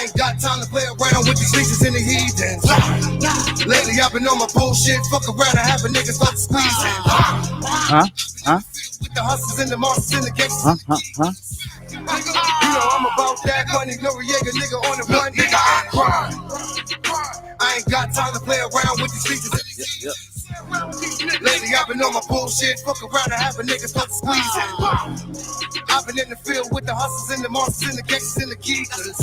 I ain't got time to play around with these bitches in the heathens. Lately I've been on my bullshit. Fuck around and have a nigga start squeezing. With the hustlers and the monsters and the gangsters. You know I'm about that money. Noriega nigga on the run. Nigga, I grind. I ain't got time to play around with these bitches in the heathens. Lately I've been on my bullshit. Fuck around and have a nigga start squeezing. I've been in the field with the hustlers and the monsters and the gangsters and the geekers.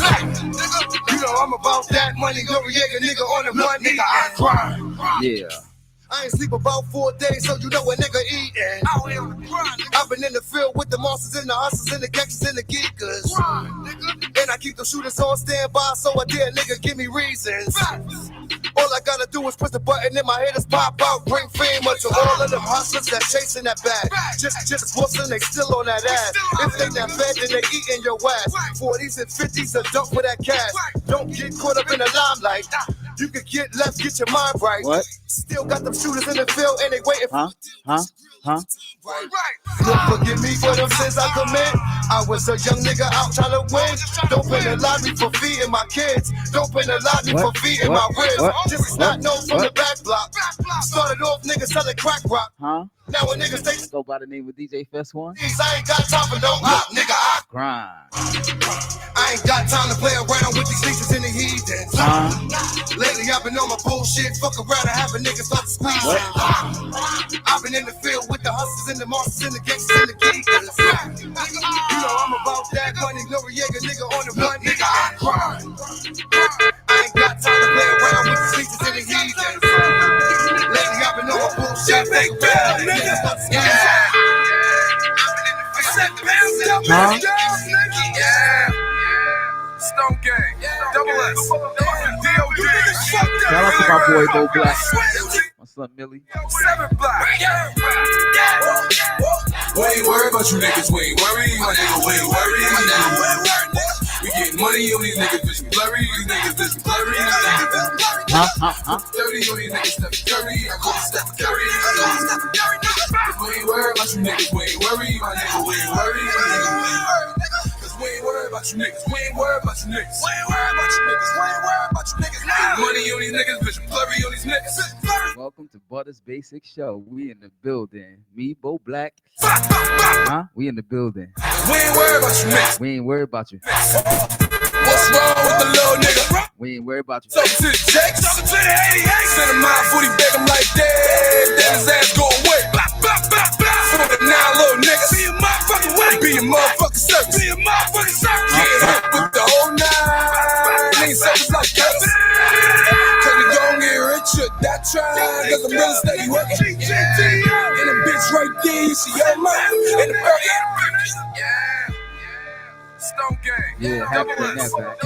You know I'm about that money. Noriega nigga on the run. Nigga, I grind. Yeah. I ain't sleep about 4 days, so you know a nigga eating. I've been in the field with the monsters and the hustlers and the gangsters and the geekers. And I keep the shooters on standby, so I dare nigga give me reasons. All I gotta do is push the button and my haters pop out, bring fame up to all of them hustlers that chasing that bag. Just wussing, they still on that ass. If they not fed, then they eating your ass. 40s and 50s, a dump for that cash. Don't get caught up in the limelight. You can get left, get your mind right. What? Still got them shooters in the field and they waiting for Don't forgive me for them sins I commit. I was a young nigga out trying to win. Don't penalize me for feeding my kids. Don't penalize me for feeding my ribs. Just not known from the back block. Started off niggas selling crack rock. Now when niggas take go by the name of DJ Fest One. I ain't got time for no op, nigga. I grind. I ain't got time to play around with these bitches in the heathens. Lately I've been on my bullshit. Fuck around and have a nigga start squeezing. I've been in the field with the hustlers and the monsters and the gangsters and the geekers. You know I'm about that money. Noriega nigga on the run. Nigga, I grind. I ain't got time to play around with these bitches in the heathens. Lately I've been on my bullshit. Big bell, nigga. Stone Gang, Double S, D.O.D. Shout out to my boy Bo Blakk, my son Millie. 7 Blakk. We ain't worried about you niggas, we ain't worried. My nigga, we ain't worried. We getting money on these niggas, bitch, blurry. These niggas, bitch, blurry. Dirty on these niggas, Steph Curry. I call it Steph Curry. We ain't worried about you niggas, we ain't worried. My nigga, we ain't worried. We ain't worried about you niggas. We ain't worried about you niggas. We ain't worried about you niggas. We ain't worried about you niggas. Money on these niggas, bitch. Blurry on these niggas. Welcome to Butters Basic Show. We in the building. Me, Bo Blakk. We in the building. We ain't worried about you niggas. We ain't worried about you. What's wrong with the little nigga? We ain't worried about you. Talking to the Jakes. Talking to the 88. Send him my footy back. I'm like, then his ass go away. For the 9 little niggas. Be a motherfucking way. Be a motherfucking service. Be a motherfucking service. Get hit with the whole 9. Ain't service like us. Cause we gon' get richer. That try. Cause I'm real steady working. And a bitch right there. You see your mind. And the bird. Yeah. Stone Gang. Yeah, have to bring that back.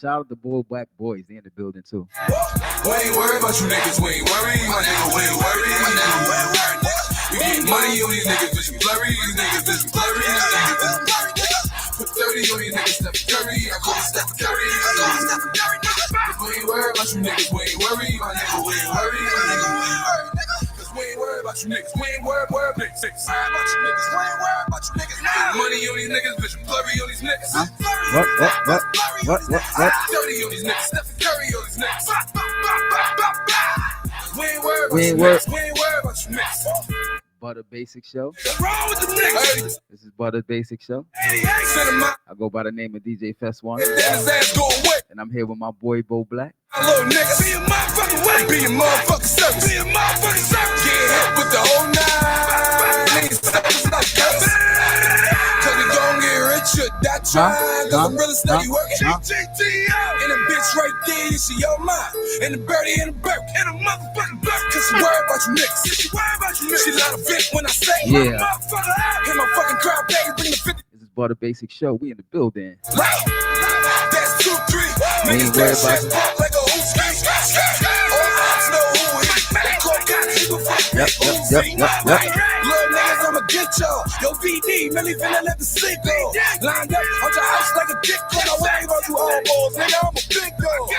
Shout out to Bo Blakk Boys. They in the building too. We ain't worried about you niggas. We ain't worried. My nigga, we ain't worried. We getting money on these niggas, bitch, blurry. These niggas, bitch, blurry. Put 30 on these niggas, Steph Curry. I call it Steph Curry. We ain't worried about you niggas. We ain't worried. My nigga, we ain't worried. We ain't worried about you niggas. We ain't worried about you niggas. We ain't worried about you niggas. Money on these niggas, bitch. Blurry on these niggas. What? Dirty on these niggas. Steph Curry on these niggas. We ain't worried about you niggas. We ain't worried about you niggas. Butter Basic Show. What's wrong with the niggas? This is Butter Basic Show. I go by the name of DJ Fest One. And I'm here with my boy Bo Blakk. Little niggas, be a motherfucking way. Be a motherfucking service. Be a motherfucking service. Get hit with the whole 9. Ain't service like us. Cause we gon' get richer. That try. Cause I'm really steady working. And a bitch right there. You see your mind. And the birdie and the burp. And a motherfucking burp. Cause she worried about you niggas. She worried about you niggas. She let a vent when I say yeah. Motherfucker. Hit my fucking crowd, baby. Bring the 50. This is Butter Basic Show. We in the building. That's 2, 3. We ain't worried about you. Yep. Little niggas, I'ma get y'all. Yo, VD, Millie finna let the sleep go. Lined up on your house like a dick. When I worry about you all balls, nigga, I'm a big dog.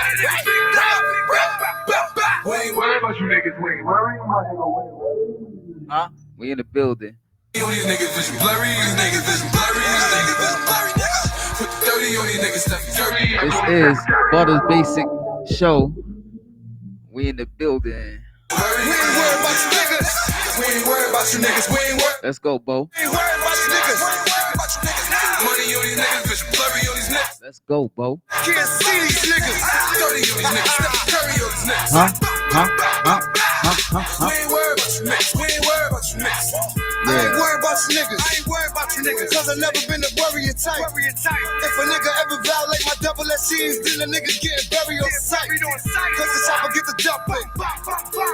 We ain't worried about you niggas. We ain't worried about you. We in the building. On these niggas vision blurry, these niggas vision blurry, these niggas vision blurry, nigga. Put 30 on these niggas, stuff dirty. This is Butters Basic Show. We in the building. We ain't worried about you niggas. We ain't worried about you niggas. We ain't worried. Let's go, Bo. We ain't worried about you niggas. We ain't worried about you niggas. Money on these niggas, vision blurry on these niggas. Let's go, Bo. Can't see these niggas. 30 on these niggas, stuff dirty on these niggas. We ain't worried about you niggas. We ain't worried about you niggas. I ain't worried about you niggas. I ain't worried about you niggas. Cause I never been a worrier type. If a nigga ever violate my double SCs, then the nigga getting buried on sight. Cause the chopper get the dumping.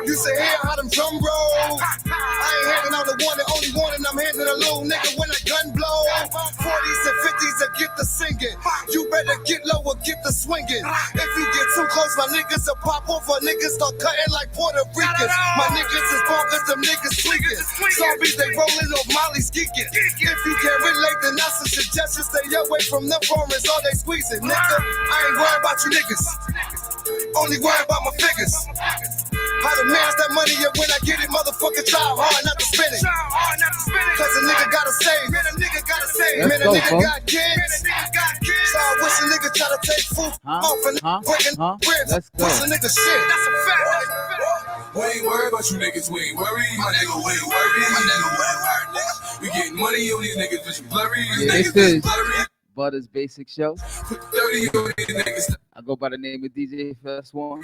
You say, hear how them drum roll. I ain't handing out the one and only one, and I'm handing a little nigga when I gun blow. 40s and 50s that get the singing. You better get low or get the swinging. If you get too close, my niggas will pop off. Or niggas start cutting like Puerto Ricans. My niggas is bonkers, them niggas tweaking. Zombies, they rolling off Molly skeeking. If you can't relate, then that's a suggestion. Stay away from them foreigners, all they squeezing. Nigga, I ain't worried about you niggas. Only worried about my figures. How to manage that money, yeah, when I get it, motherfucker, try hard not to spend it. Cause a nigga gotta save. Man, a nigga gotta save. Man, a nigga got kids. So I wish a nigga try to take food off and breaking ribs. Wish a nigga shit. That's a fact. We ain't worried about you niggas, we ain't worried. My nigga, we ain't worried. My nigga, we ain't worried, nigga. We getting money on these niggas, vision blurry. Yeah, this is Butters Basic Show. Put 30 on these niggas. I go by the name of DJ Fest One.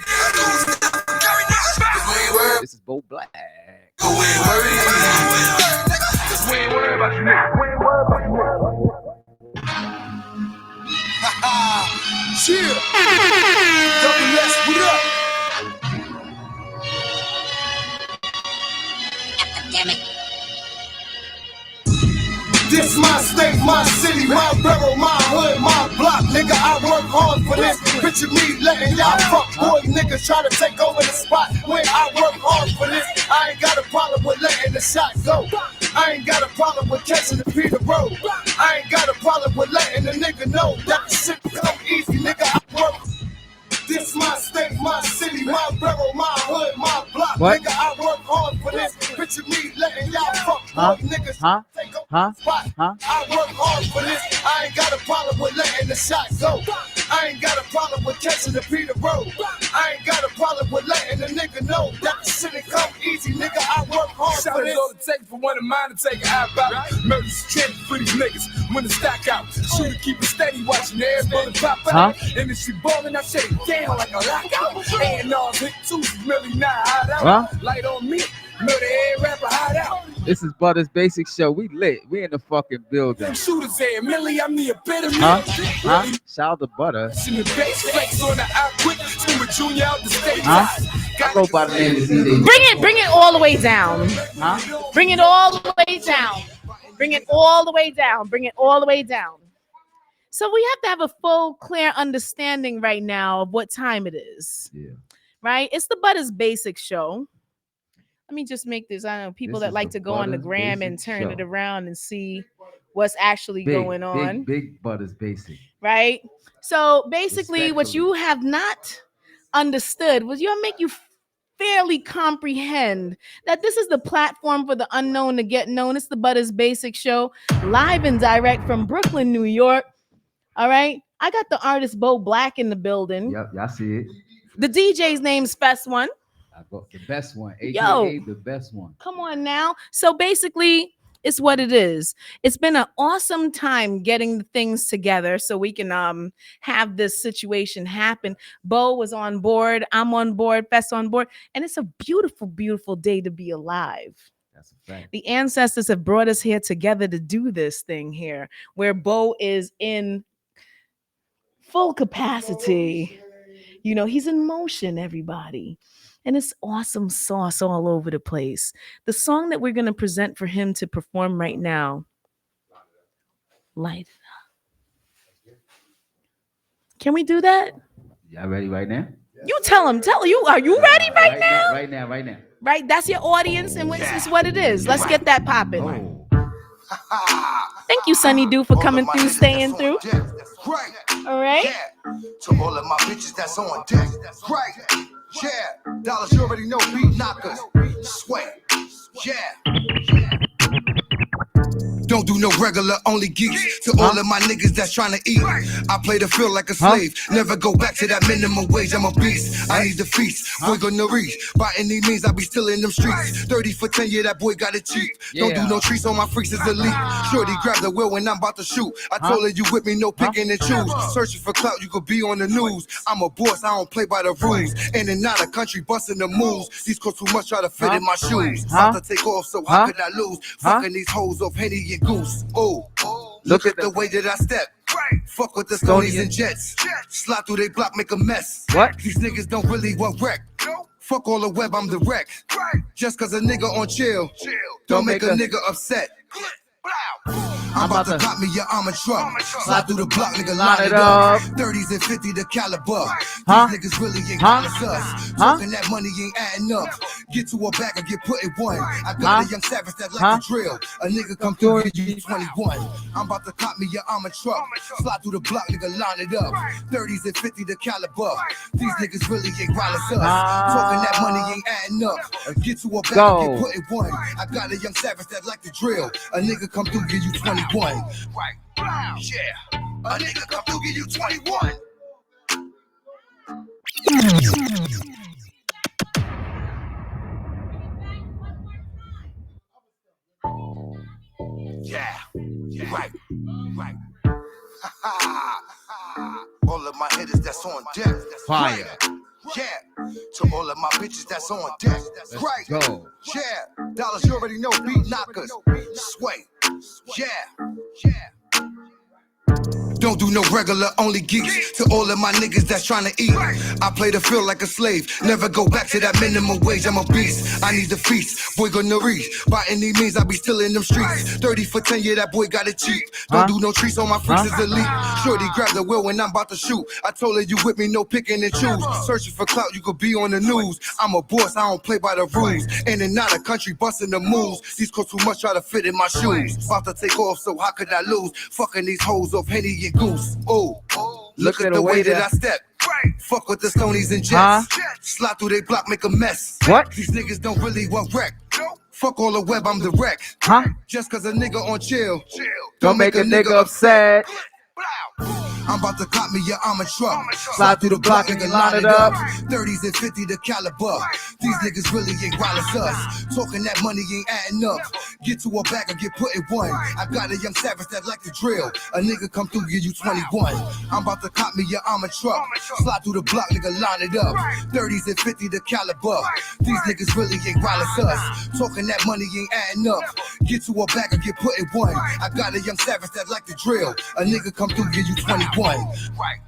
This is Bo Blakk. We ain't worried. We ain't worried about you niggas. We ain't worried about you niggas. Cheer. Double S, what up? This my state, my city, my borough, my hood, my block. Nigga, I work hard for this. Picture me letting y'all fuck boy niggas try to take over the spot. When I work hard for this, I ain't got a problem with letting the shot go. I ain't got a problem with catching the Peter Road. I ain't got a problem with letting the nigga know that the shit come easy, nigga. I work. This my state, my city, my borough, my hood, my block. What? Nigga, I work hard for this. Picture me letting y'all fuck boy niggas take over the spot. I work hard for this. I ain't got a problem with letting the shot go. I ain't got a problem with catching the Peter Road. I ain't got a problem with letting the nigga know that the shit come easy, nigga. I work hard Shout for out this. all the take for one of mine to take an eye out. Murder's trend for these niggas when the stock out. Shooter keep it steady, watching their bullet pop out. Industry ballin', I shut it down like a lockout. A&R's hit 2 really not hot out. Light on me, murder every rapper hot out. This is Butters Basic Show. We lit. We in the fucking building. Shooters there, Millie, I'm the epitome. Shout out to Butter. In the base, flex on the out quick. Scream with Junior out the state. I go by the name of DJ. Bring it all the way down. Bring it all the way down. Bring it all the way down. Bring it all the way down. So we have to have a full, clear understanding right now of what time it is. Yeah. Right? It's the Butters Basic Show. Let me just make this. I know people that like to go on the gram and turn it around and see what's actually going on. Big Butters Basic. Right? So basically, what you have not understood was you'll make you fairly comprehend that this is the platform for the unknown to get known. It's the Butters Basic Show, live and direct from Brooklyn, New York. All right. I got the artist Bo Blakk in the building. Yep, y'all see it. The DJ's name's Fest One. I got the best one. AKA the best one. Come on now. So basically, it's what it is. It's been an awesome time getting the things together so we can have this situation happen. Bo was on board. I'm on board. Fest on board. And it's a beautiful, beautiful day to be alive. That's a fact. The ancestors have brought us here together to do this thing here, where Bo is in full capacity. You know, he's in motion, everybody. And it's awesome sauce all over the place. The song that we're going to present for him to perform right now, Light It Up. Can we do that? Y'all ready right now? You tell him. Are you ready right now? Right now. Right, that's your audience, and this is what it is. Let's get that popping. Thank you, Sunny Doo, for coming through, staying through. All right. To all of my bitches that's on deck. Right. Yeah. Dollars, you already know, beat knockers. Sweat. Yeah. Don't do no regular, only geeks. To all of my niggas that's trying to eat, I play the field like a slave. Never go back to that minimum wage. I'm a beast. I need the feast. Boy gonna reach. By any means, I be still in them streets. 30 for 10, yeah, that boy got it cheap. Don't do no treats on my freaks is elite. Shorty grab the wheel when I'm about to shoot. I told her you with me, no picking and choose. Searching for clout, you could be on the news. I'm a boss, I don't play by the rules. In and out of country, busting the moves. These coats too much, try to fit in my shoes. About to take off, so how could I lose? Fucking these hoes off Henny and Goose. Oh, look at the way that I step. Fuck with the Stonies and Jets. Slide through they block, make a mess. What? These niggas don't really want wreck. Fuck all the web, I'm direct. Just cause a nigga on chill, don't make a nigga upset. I'm about to cop me your armor truck. Slide through the block, nigga, line it up. 30s and 50 the caliber. These niggas really ain't got us. Talking that money ain't adding up. Get to a bag and get put in one. I got a young savage that like to drill. A nigga come through and you 21. I'm about to cop me your armor truck. Slide through the block, nigga, line it up. 30s and 50 the caliber. These niggas really ain't wild as us. Talking that money ain't adding up. Get to a bag and get put in one. I got a young savage that like to drill. A nigga come through, give you 21. Right. Yeah. A nigga come through, give you 21. Yeah. Right. All of my hitters that's on deck. Fire. Yeah, to all of my bitches that's on deck. Right. Go. Yeah, dollars you already know, beat knockers. Sway. Yeah. Don't do no regular, only geeks. To all of my niggas that's trying to eat, I play the field like a slave. Never go back to that minimum wage. I'm a beast. I need the feast. Boy gonna reach. By any means, I be still in them streets. 30 for 10, yeah, that boy got it cheap. Don't do no treats on my freaks is elite. Shorty grab the wheel when I'm about to shoot. I told her you with me, no picking and choose. Searching for clout, you could be on the news. I'm a boss, I don't play by the rules. In and out of country, busting the moves. These coats too much, try to fit in my shoes. About to take off, so how could I lose? Fucking these hoes off Henny and Goose. Oh, look at the way that I step. Fuck with the Stonies and Jets. Slide through they block, make a mess. What? These niggas don't really want wreck. Fuck all the web, I'm direct. Just cause a nigga on chill, don't make a nigga upset. I'm about to cop me your armor truck. Slide through the block and line it up. 30s and 50 the caliber. These niggas really ain't wild as us. Talking that money ain't adding up. Get to a bag and get put in one. I got a young savage that like to drill. A nigga come through, give you 21. I'm about to cop me your armor truck. Slide through the block, nigga, line it up. 30s and 50 the caliber. These niggas really ain't wild as us. Talking that money ain't adding up. Get to a bag and get put in one. I got a young savage that like to drill. A nigga come through, give you 21. Right.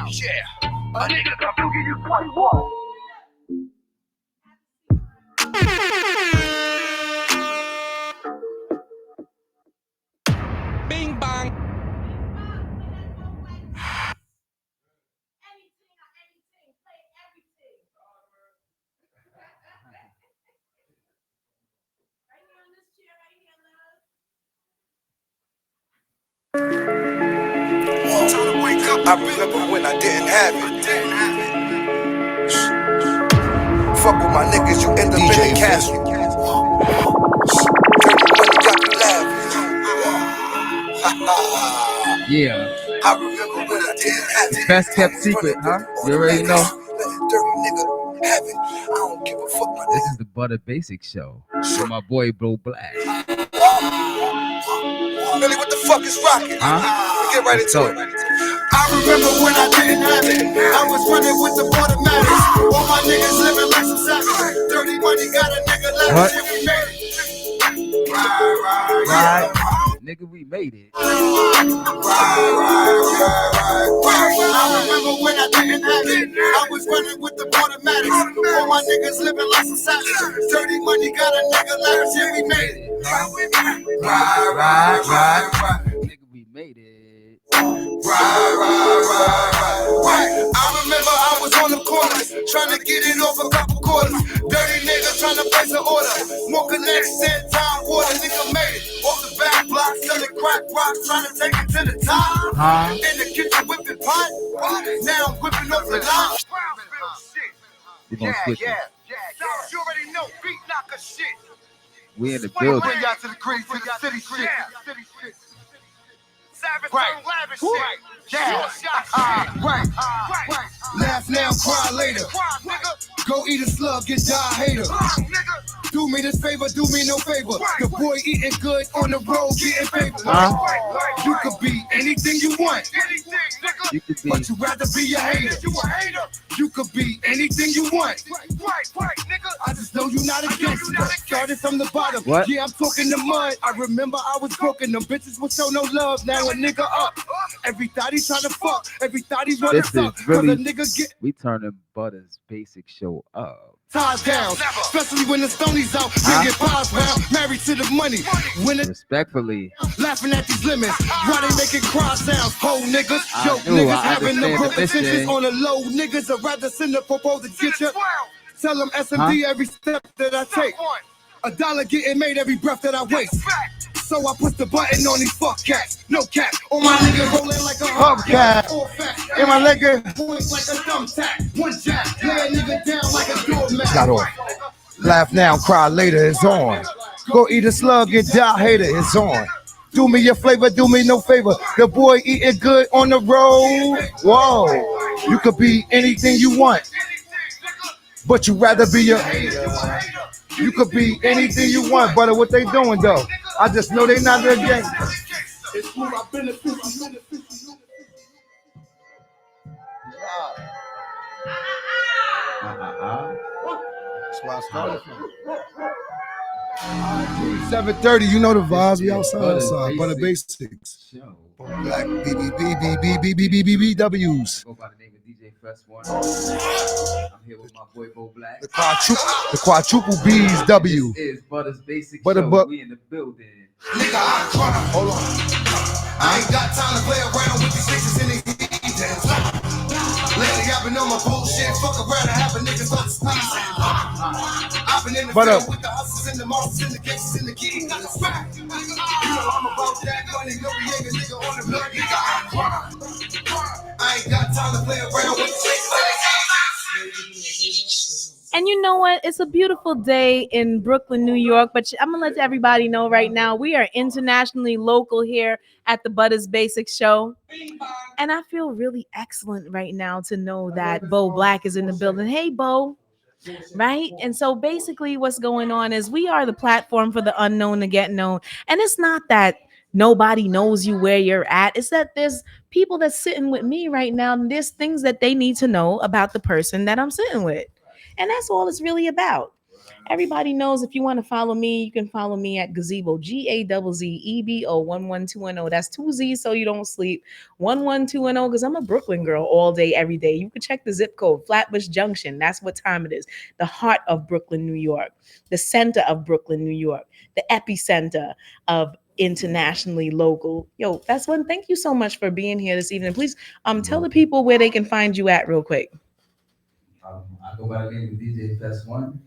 Yeah. A nigga come through, give you 21. Bing bang. I remember when I didn't have it. Fuck with my niggas, you end up in the castle. Dirty money got me laughing. Yeah. I remember when I didn't have it. Best kept secret, huh? You already know. Dirty nigga have it. I don't give a fuck. This is the Butter Basics show with my boy Blakk. Really, what the fuck is rocking? Get right into it. I remember when I didn't have it. I was running with the automatics. All my niggas living like some savages. Dirty money got a nigga laughing. We made it. Right. Nigga, we made it. I remember when I didn't have it. I was running with the automatics. All my niggas living like some savages. Dirty money got a nigga laughing. We made it. Right. Nigga, we made it. Right. I remember I was on the corners trying to get it off a couple quarters. Dirty nigga trying to place an order. More connects, 10 time water. Nigga made it off the back block, selling crack rocks, trying to take it to the top. In the kitchen whipping pot. Now I'm whipping up the line. We're gonna switch it. You already know, beat knocker shit. We in the building. Bring y'all to the green, to the city shit. Right. Yeah. Right. Laugh now, cry later. Go eat a slug, get die hater. Do me this favor, do me no favor. The boy eating good on the road, getting favor. You could be anything you want. You could be. But you rather be a hater. You could be anything you want. I just know you not a gangster. Started from the bottom. What? Yeah, I'm talking the mud. I remember I was broken. Them bitches would show no love. Now a nigga up. Every thought he trying to fuck. Every thought he wanna This suck. is Cause a really. nigga get We turning Butters basic show up. ties down. Especially when the Stonies out. Bring it pies round. Married to the money. When it Respectfully, laughing at these lemons. Why they making cry sounds? Whole niggas. Yo, I knew, niggas I having the understand broken the mission. tensions on the low. Niggas would rather send a proposal to get you. Tell them SMD every step that I take. $1 getting made every breath that I waste. So I put the button on these fuck cats. No cap. On my nigga rolling like a hubcap. In my nigga points like a thumbtack. One jack. Lay a nigga down like a doormat. Got off. Laugh now, cry later. It's on. Go eat a slug, get die hater. It's on. Do me your flavor, do me no favor. The boy eating good on the road. Whoa. You could be anything you want. But you rather be a hater. You could be anything you want, brother. What they doing though? I just know they not their gangsters. It's who I've been That's why I started from. 7:30, you know the vibes. We outside. Butter Basics. Black BBBBBBBBBWs. Go by the name of DJ Fest One. I'm here with my boy Blakk. The quadruple B's W. This is Butters Basic Butter Show. Buck. We in the building. Nigga, I cry. Hold on. I ain't got time to play around with these bitches in the heat. Lately, I've been on my bullshit. Fuck around and have a nigga start speaking. I've been in the field with the hustlers and the monsters and the gangsters and the keys. You know I'm about that money. No, we ain't a nigga on the blood. Nigga, I cry. I ain't got time to play around with these bitches. And you know what? It's a beautiful day in Brooklyn, New York. But I'm going to let everybody know right now, we are internationally local here at the Butters Basic Show. And I feel really excellent right now to know that Blakk is in the building. Hey, Bo. Right? And so basically what's going on is we are the platform for the unknown to get known. And it's not that nobody knows you where you're at. It's that there's people that's sitting with me right now. And there's things that they need to know about the person that I'm sitting with. And that's all it's really about. Everybody knows if you want to follow me, you can follow me at Gazebo, GAZZEBO 11210. That's 2 Z's so you don't sleep. 11210 because I'm a Brooklyn girl all day, every day. You can check the zip code, Flatbush Junction. That's what time it is. The heart of Brooklyn, New York. The center of Brooklyn, New York. The epicenter of internationally local. Yo, that's one. Thank you so much for being here this evening. Please tell the people where they can find you at real quick. I go by the name of DJ Fest One.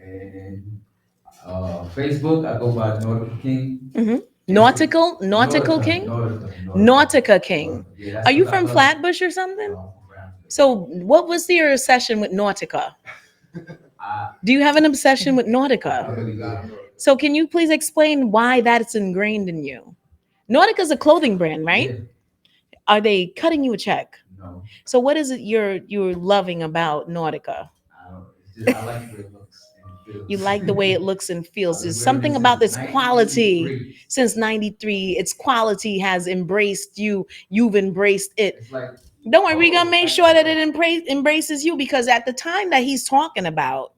And Facebook, I go by Nautical King. Mm-hmm. Nautical King? Nautica King. Yeah, are you from Flatbush or something? So what was your session with Nautica? Do you have an obsession with Nautica? So can you please explain why that's ingrained in you? Nautica is a clothing brand, right? Yeah. Are they cutting you a check? No. So what is it you're loving about Nautica? I like the way it looks and feels. You like the way it looks and feels. There's something about this quality. Since 93, its quality has embraced you. You've embraced it. Don't worry, we're going to make sure that it embraces you, because at the time that he's talking about,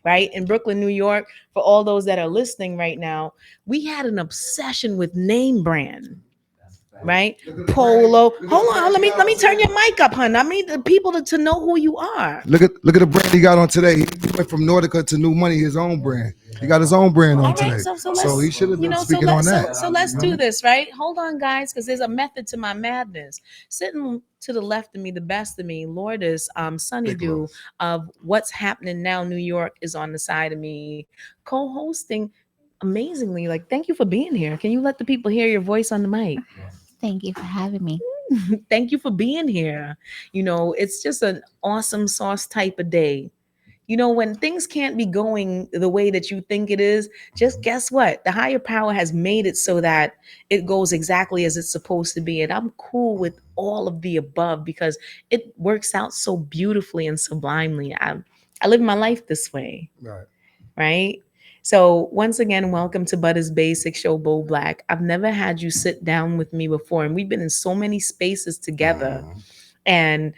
right, in Brooklyn, New York, for all those that are listening right now, we had an obsession with name brand. Right? Polo. Hold on. Let me turn your mic up, hon. I need the people to know who you are. Look at the brand he got on today. He went from Nautica to New Money, his own brand. He got his own brand on today. So he should have been speaking on that. So let's do this, right? Hold on, guys, because there's a method to my madness. Sitting to the left of me, the best of me, Lourdes Sunny Dew of What's Happening Now New York is on the side of me, co-hosting amazingly. Like, thank you for being here. Can you let the people hear your voice on the mic? Thank you for having me. Thank you for being here. You know, it's just an awesome sauce type of day. you know, when things can't be going the way that you think it is, just guess what? The higher power has made it so that it goes exactly as it's supposed to be. And I'm cool with all of the above because it works out so beautifully and sublimely. I live my life this way. Right. Right? So once again, welcome to Butter's Basic Show, Blakk. I've never had you sit down with me before, and we've been in so many spaces together. And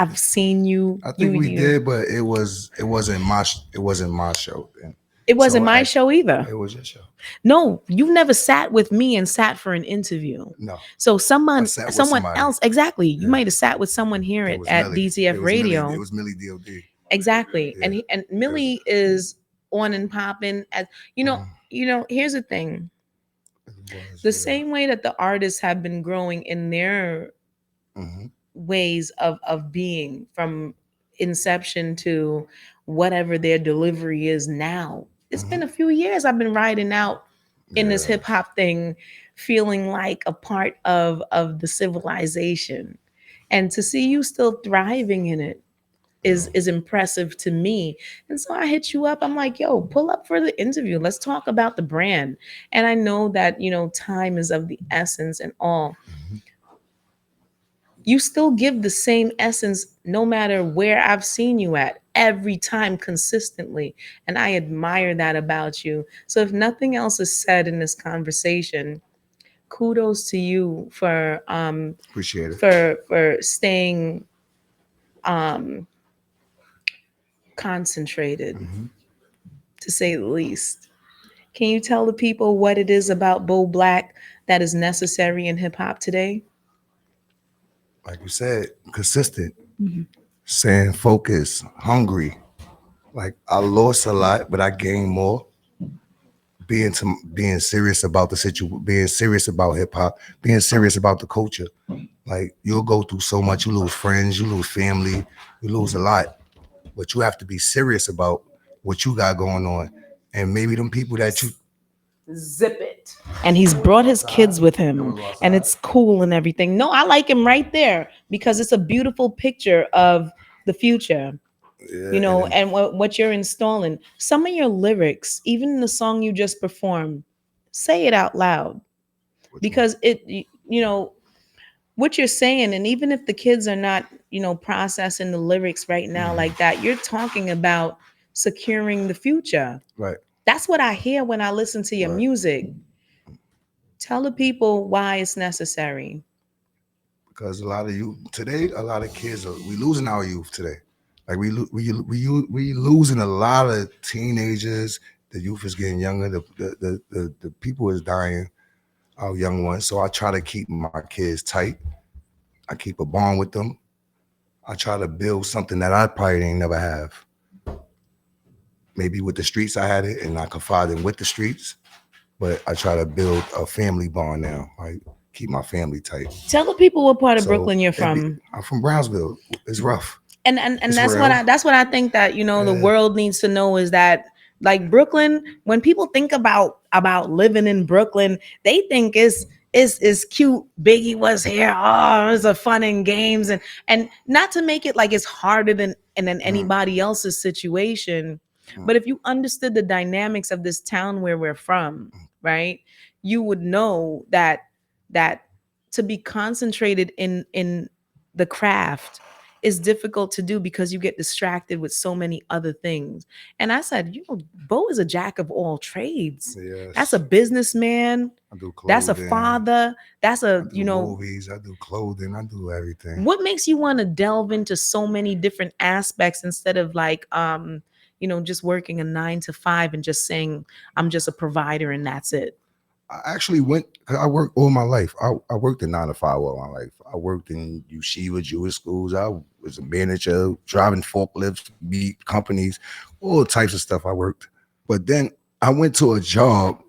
I've seen you. I think we did, but it wasn't my show. And it wasn't so my show either. It was your show. No, you've never sat with me and sat for an interview. No. So someone somebody. else, exactly. You might have sat with someone here at DTF Radio. It was Millie DOD. Exactly. Yeah. And Millie is on and popping as you know, here's the thing. The same way that the artists have been growing in their ways of being from inception to whatever their delivery is now. It's been a few years I've been riding out in this hip hop thing, feeling like a part of the civilization. And to see you still thriving in it is impressive to me. And so I hit you up. I'm like, yo, pull up for the interview. Let's talk about the brand. And I know that, you know, time is of the essence and all. You still give the same essence no matter where I've seen you at, every time consistently. And I admire that about you. So if nothing else is said in this conversation, kudos to you for appreciate it. For staying concentrated, to say the least. Can you tell the people what it is about Blakk that is necessary in hip hop today? Like you said, consistent, staying focused, hungry. Like I lost a lot, but I gained more. Being serious about the situation, being serious about hip hop, being serious about the culture. Like you'll go through so much, you lose friends, you lose family, you lose a lot. But you have to be serious about what you got going on. And maybe them people that you zip it. And he's brought his kids with him, and it's cool and everything. No, I like him right there because it's a beautiful picture of the future. Yeah, you know, and what you're installing. Some of your lyrics, even the song you just performed, say it out loud. Because it, you know, what you're saying, and even if the kids are not, you know, processing the lyrics right now like that, you're talking about securing the future. Right. That's what I hear when I listen to your music. Tell the people why it's necessary. Because a lot of you today, a lot of kids we losing our youth today. Like we losing a lot of teenagers. The youth is getting younger. The people is dying. Our young ones. So I try to keep my kids tight. I keep a bond with them. I try to build something that I probably ain't never have. Maybe with the streets I had it, and I confide in with the streets. But I try to build a family bond now. Like keep my family tight. Tell the people what part of Brooklyn you're from. I'm from Brownsville. It's rough. And that's what I think that, you know, the world needs to know is that, like, Brooklyn, when people think about living in Brooklyn, they think is cute. Biggie was here. Oh, it was a fun and games, and not to make it like it's harder than anybody else's situation. But if you understood the dynamics of this town where we're from, right, you would know that to be concentrated in the craft is difficult to do because you get distracted with so many other things. And I said, you know, Bo is a jack of all trades. Yes. That's a businessman. I do clothing. That's a father. That's a, I do movies. I do clothing. I do everything. What makes you want to delve into so many different aspects instead of like, you know, just working a 9 to 5 and just saying, I'm just a provider and that's it? I actually I worked all my life. I worked in 9 to 5 all my life. I worked in yeshiva, Jewish schools. I was a manager, driving forklifts, meet companies, all types of stuff I worked. But then I went to a job.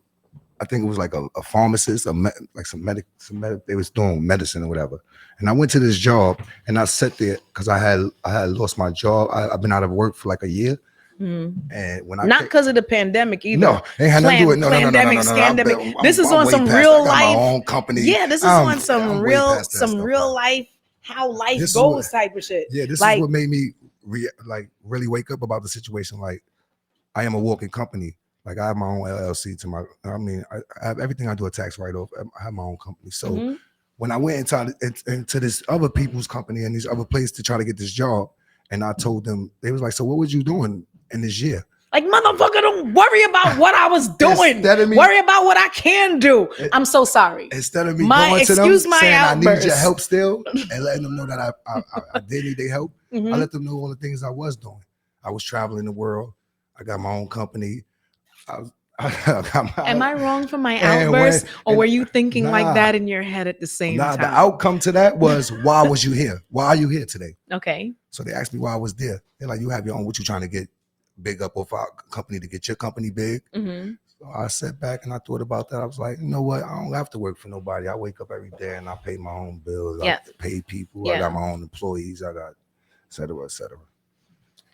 I think it was like a pharmacist, they was doing medicine or whatever. And I went to this job and I sat there because I had lost my job. I've been out of work for like a year. And when not because of the pandemic either. No, ain't had nothing to do with no. Scandemic. This is on some real life. My own company. Yeah, this is on some real life, how life goes type of shit. Yeah, this is what made me really wake up about the situation. Like, I am a walking company. Like, I have my own LLC to my. I mean, I have everything I do a tax write off. I have my own company. So when I went into this other people's company and these other places to try to get this job, and I told them, they was like, "So what was you doing in this year?" Like, motherfucker, don't worry about what I was doing. Worry about what I can do. I'm so sorry. Instead of me going to them saying I need your help still and letting them know that I did need their help, I let them know all the things I was doing. I was traveling the world. I got my own company. Am I wrong for my outburst, or were you thinking like that in your head at the same time? The outcome to that was, why was you here? Why are you here today? Okay. So they asked me why I was there. They're like, you have your own, what you trying to get big up off our company to get your company big? So I sat back and I thought about that. I was like, you know what? I don't have to work for nobody. I wake up every day and I pay my own bills. I pay people. I got my own employees. I got et cetera, et cetera.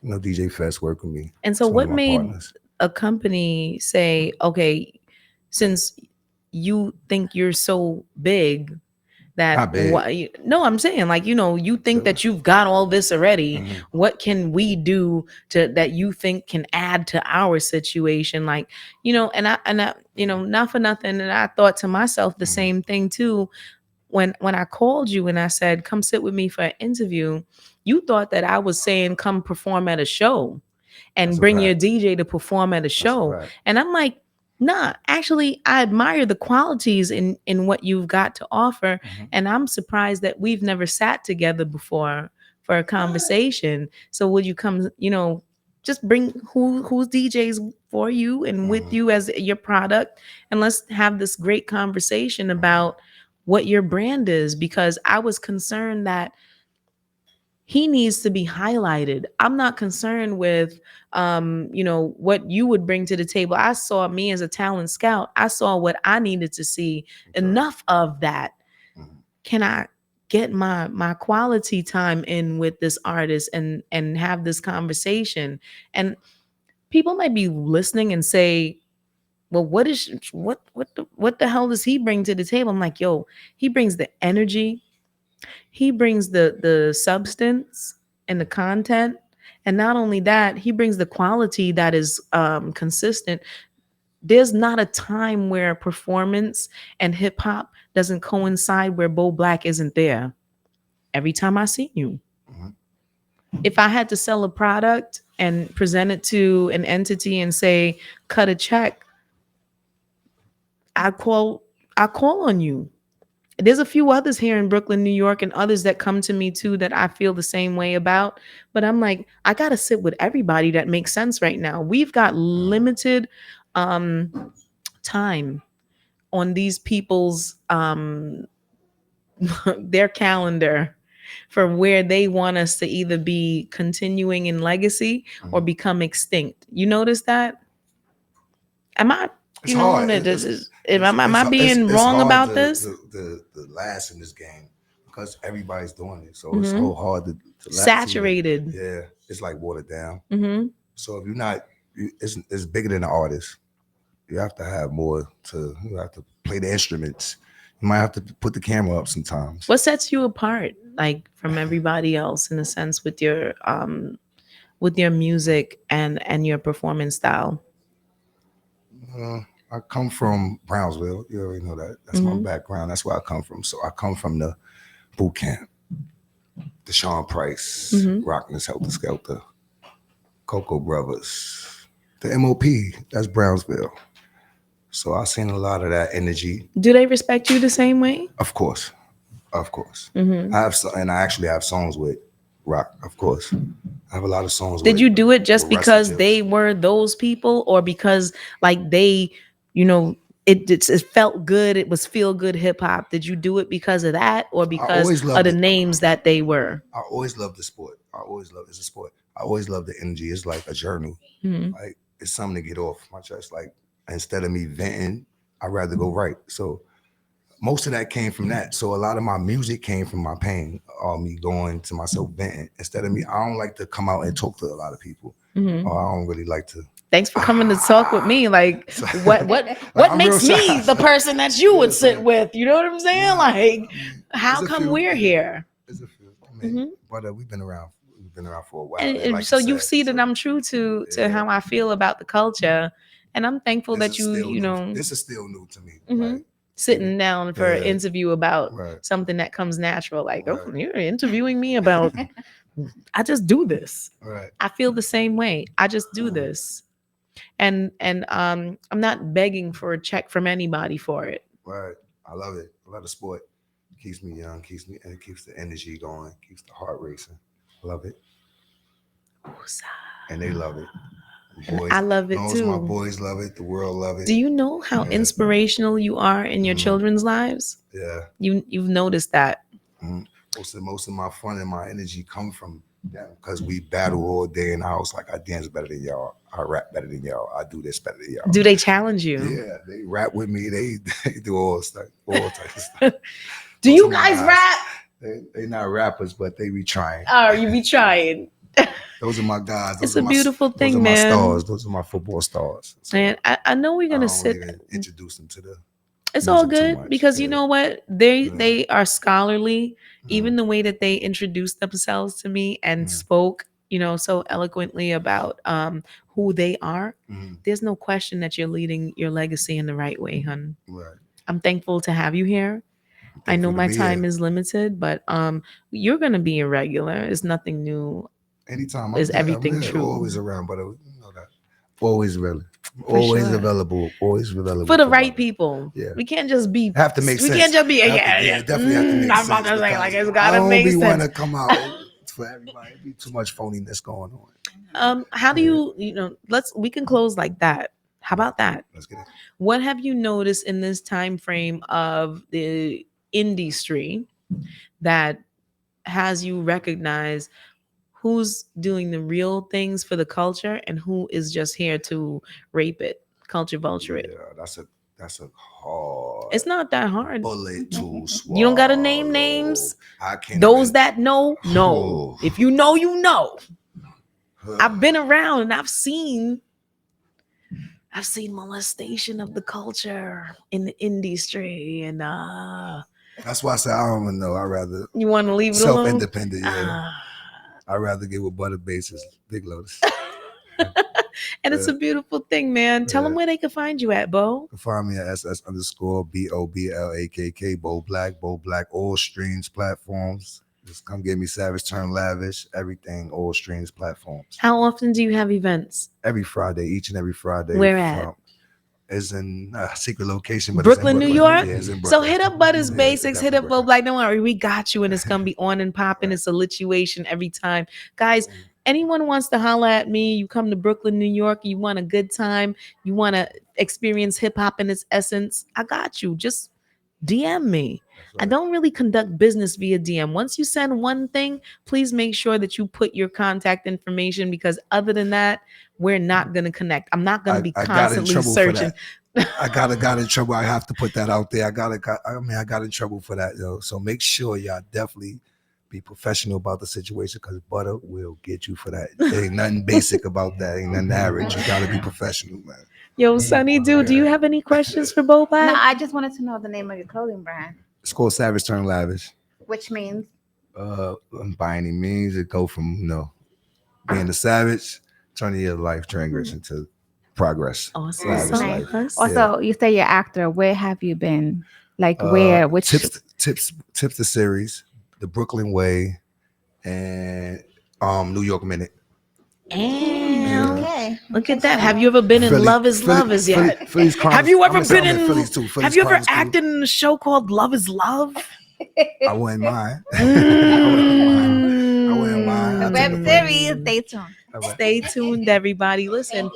You know, DJ Fest work with me. And so what made a company say, okay, since you think you're so big that I'm saying, like, you know, you think that you've got all this already. What can we do to that you think can add to our situation? Like, you know, and I you know, not for nothing, and I thought to myself the same thing too. When I called you and I said, come sit with me for an interview, you thought that I was saying come perform at a show and bring your DJ to perform at a show. And I'm like, nah, actually, I admire the qualities in what you've got to offer. And I'm surprised that we've never sat together before for a conversation. So would you come, you know, just bring who's DJs for you and with you as your product, and let's have this great conversation about what your brand is, because I was concerned that he needs to be highlighted. I'm not concerned with, you know, what you would bring to the table. I saw me as a talent scout. I saw what I needed to see. Enough of that. Can I get my quality time in with this artist and have this conversation? And people might be listening and say, well, what the hell does he bring to the table? I'm like, yo, he brings the energy. He brings the substance and the content. And not only that, he brings the quality that is consistent. There's not a time where performance and hip hop doesn't coincide where Blakk isn't there. Every time I see you. If I had to sell a product and present it to an entity and say, cut a check, I call on you. There's a few others here in Brooklyn, New York, and others that come to me too that I feel the same way about. But I'm like, I got to sit with everybody that makes sense right now. We've got limited time on these people's their calendar for where they want us to either be continuing in legacy or become extinct. You notice that? Am I? It's hard. Am I being wrong about this? The last in this game, because everybody's doing it, so it's so hard to saturated. Yeah, it's like watered down. So if you're not, it's bigger than the artist. You have to have more to. You have to play the instruments. You might have to put the camera up sometimes. What sets you apart, like, from everybody else, in a sense, with your music and your performance style? I come from Brownsville. You already know that. That's my background. That's where I come from. So I come from the boot camp. Deshaun Price, Rockness, Helter Skelter, Cocoa Brothers, the MOP. That's Brownsville. So I've seen a lot of that energy. Do they respect you the same way? Of course. I actually have songs with Rock, of course. I have a lot of songs. Did you do it just because they were those people, or because, like, they, you know, it felt good, it was feel good hip hop? Did you do it because of that, or because of the names that they were? I always loved the sport. It's a sport. I always love the energy. It's like a journal. Like, it's something to get off my chest. Like, instead of me venting, I'd rather go write. So most of that came from that. So a lot of my music came from my pain, or me going to myself venting. Instead of me, I don't like to come out and talk to a lot of people. Or I don't really like to. Thanks for coming to talk with me. Like, what makes me the person that you would sit with? You know what I'm saying? Like, how come we're here? It's a few. But we've been around been around for a while. And like so you you said, see that I'm true to how I feel about the culture, and I'm thankful that you know this is still new to me. Mhm. Right? Sitting down for an interview about Right. something that comes natural, like Right. oh, you're interviewing me about. I just do this. Right. I feel the same way. I just do this, and I'm not begging for a check from anybody for it. Right. I love it. I love the sport. Keeps me young. It keeps the energy going. Keeps the heart racing. I love it. And they love it. Boys, I love it too. My boys love it. The world love it. Do you know how inspirational you are in your children's lives? Yeah. You've noticed that. Most of my fun and my energy come from them because we battle all day in the house. Like I dance better than y'all. I rap better than y'all. I do this better than y'all. Do they challenge you? Yeah, they rap with me. They do all types of stuff. Do you guys rap? They not rappers, but they be trying. Oh, you be trying. Those are my guys. It's a beautiful thing, those are man. my stars. Those are my football stars. So and I know we're gonna sit. Even introduce them to the. It's all good because you know what they are scholarly. Even the way that they introduced themselves to me and spoke, you know, so eloquently about who they are. There's no question that you're leading your legacy in the right way, hun. Right. I'm thankful to have you here. I know my time is limited, but you're gonna be a regular. It's nothing new. Anytime is everything true? Always around, but you know that. Always available. Always available. Always available for the right people. Yeah, we can't just be. Have to make sense. We can't just be. Yeah, definitely have to make sense. I'm about to say like it's gotta make sense. I don't want to come out for everybody. It'd be too much phoniness going on. How do you know? We can close like that. How about that? Let's get it. What have you noticed in this time frame of the industry that has you recognize who's doing the real things for the culture and who is just here to rape it, culture vulture it? Yeah, that's a hard. It's not that hard. Bullet to swallow. You don't gotta name names. I can't. Those that know. If you know, you know. I've been around and I've seen molestation of the culture in the industry, and that's why I said I don't even know. I rather you want to leave it alone. Self-independent, yeah. I'd rather get with Butter Bases, Big Lotus. And it's a beautiful thing, man. Tell them where they can find you at, Bo. You can find me at SS_BOBLAKK, Bo Blakk, all streams, platforms. Just come get me Savage Turn Lavish, everything, all streams, platforms. How often do you have events? Every Friday, each and every Friday. Where at? Is in a secret location, but Brooklyn, New York. Yeah, it's in Brooklyn. So hit up Butters Basics, hit up Bo Blakk. Don't worry, we got you, and it's gonna be on and popping. It's a lituation every time, guys. Anyone wants to holler at me? You come to Brooklyn, New York. You want a good time? You want to experience hip hop in its essence? I got you. Just DM me. Right. I don't really conduct business via DM. Once you send one thing, please make sure that you put your contact information, because other than that, we're not going to connect. I'm not going to be constantly searching. I got in trouble. I have to put that out there. I got in trouble for that, yo. So make sure y'all definitely be professional about the situation, because Butter will get you for that. There ain't nothing basic about that. Ain't nothing average. You got to be professional, man. Yo, Sonny, do you have any questions for Bo Blakk? No, I just wanted to know the name of your clothing brand. It's called Savage Turn Lavish. Which means? By any means, it go from, being a savage, turning your life transition to progress. Awesome. Nice. Also, you say you're an actor. Where have you been? Like where? Which Tips the series, The Brooklyn Way, and New York Minute. And okay. Look at that. Have you ever been in Love is Love as yet? Have you ever been in Phillies too? Have you ever acted in a show called Love is Love? I wouldn't mind. I wouldn't mind. The web series. Stay tuned. Right. Stay tuned, everybody. Listen.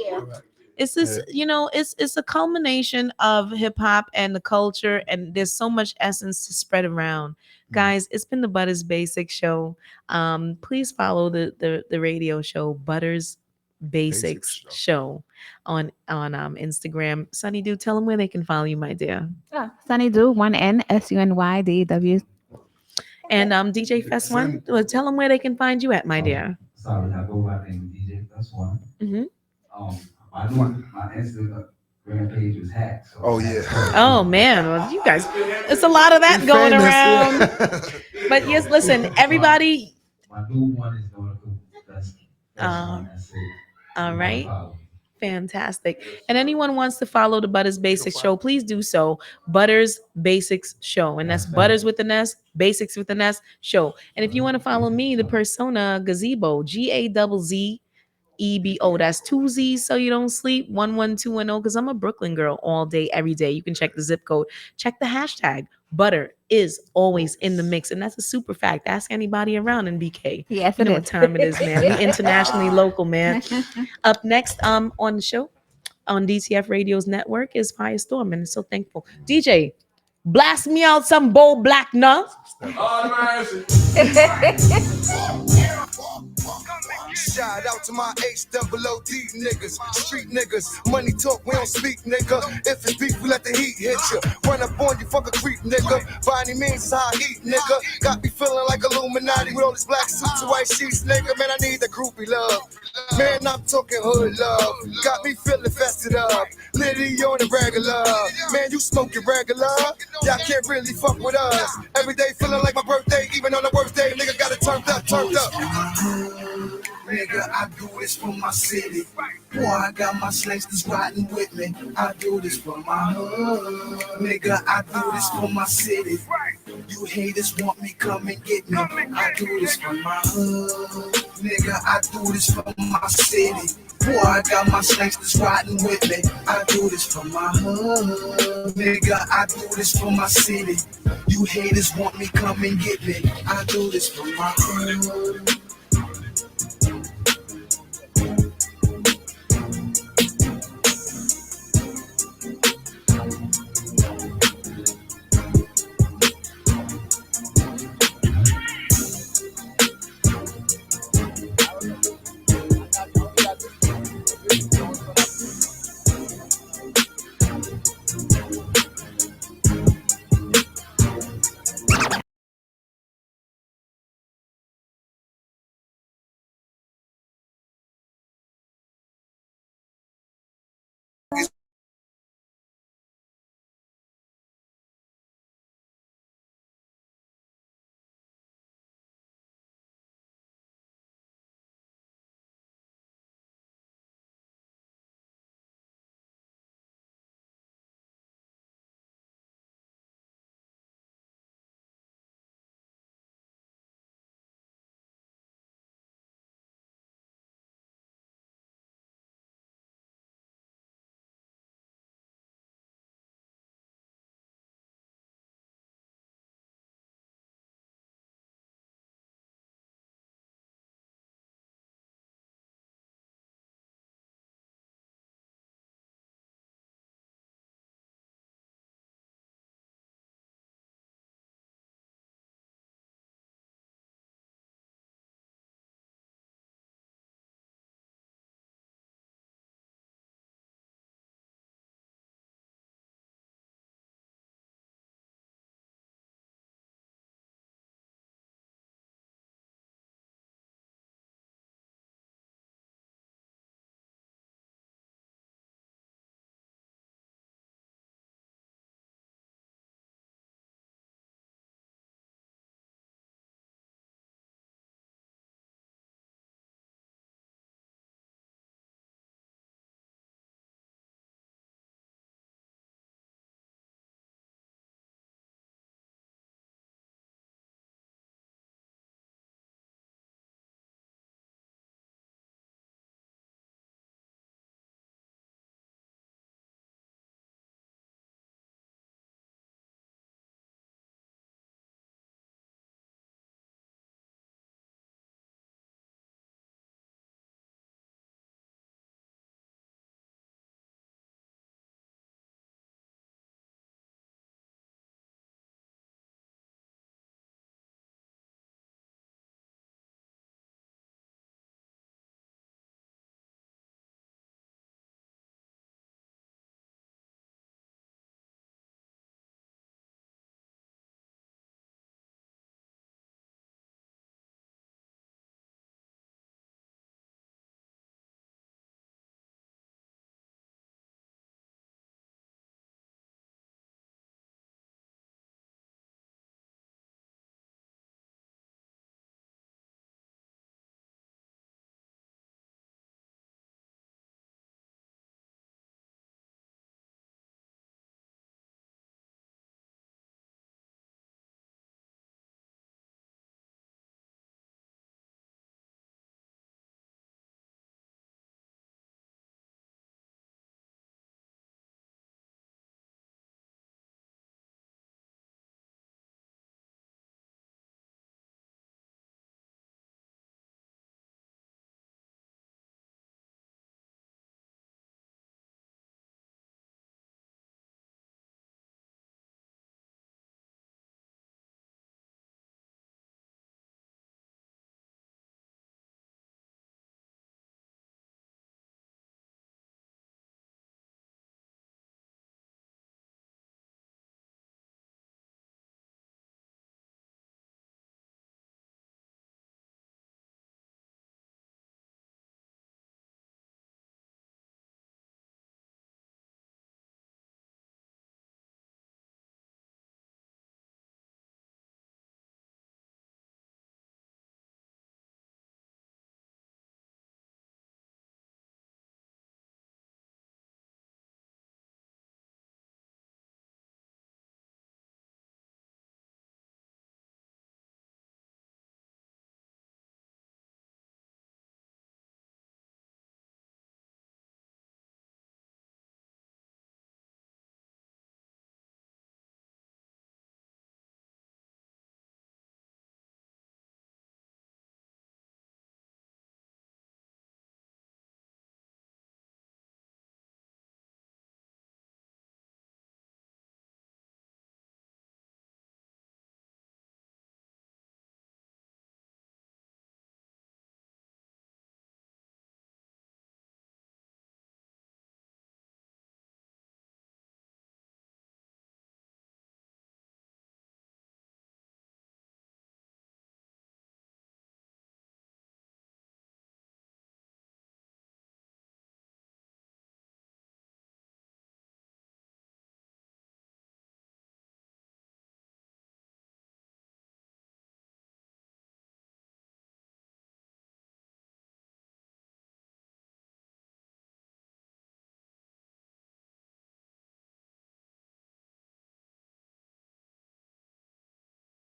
It's this, it's a culmination of hip hop and the culture, and there's so much essence to spread around. Guys, it's been the Butters Basic Show. Please follow the radio show Butters Basics Show on Instagram. Sunny Do, tell them where they can follow you, my dear. Sunny Do, 1NSUNYDW. And DJ Fest One, tell them where they can find you at, my dear. Sorry, I go by the name of DJ Fest One. My Instagram page was hacked. So Oh man, well, you guys, it's a lot of that going around. But yes, listen, everybody. My new one is going to That's it. All You right. wanna follow. Fantastic. And anyone wants to follow the Butters Basics Show, please do so. Butters Basics Show. And that's That's Butters fact. with an S, Basics with an S Show. And if you want to follow me, the persona Gazebo, GAZZEBO. That's two Z's so you don't sleep. 11210, because I'm a Brooklyn girl all day, every day. You can check the zip code. Check the hashtag. Butter is always in the mix. And that's a super fact. Ask anybody around in BK. Yes, You it know is. what time it is, man. We internationally local, man. Up next, on the show on DTF Radio's network is Firestorm, and so thankful. DJ, blast me out some bold black nuts. Shout out to my HOOD niggas, street niggas, money talk, we don't speak, nigga. If it's beef, we let the heat hit you. Run up on you, fuck a creep, nigga. By any means, it's how I eat, nigga. Got me feeling like Illuminati with all these black suits and white sheets, nigga. Man, I need the groupie love. Man, I'm talking hood love. Got me feeling fested up. Litty on the regular. Man, you smoking regular. Y'all can't really fuck with us. Every day feeling like my birthday, even on the worst day, nigga got it turned up, turned up. Nigga, I do this for my city. Boy, I got my slangsters riding with me. I do this for my hood. Nigga, I do this for my city. You haters want me, come and get me. I do this for my hood. Nigga, I do this for my city. Boy, I got my slangsters riding with me. I do this for my hood. Nigga, I do this for my city. You haters want me, come and get me. I do this for my hood.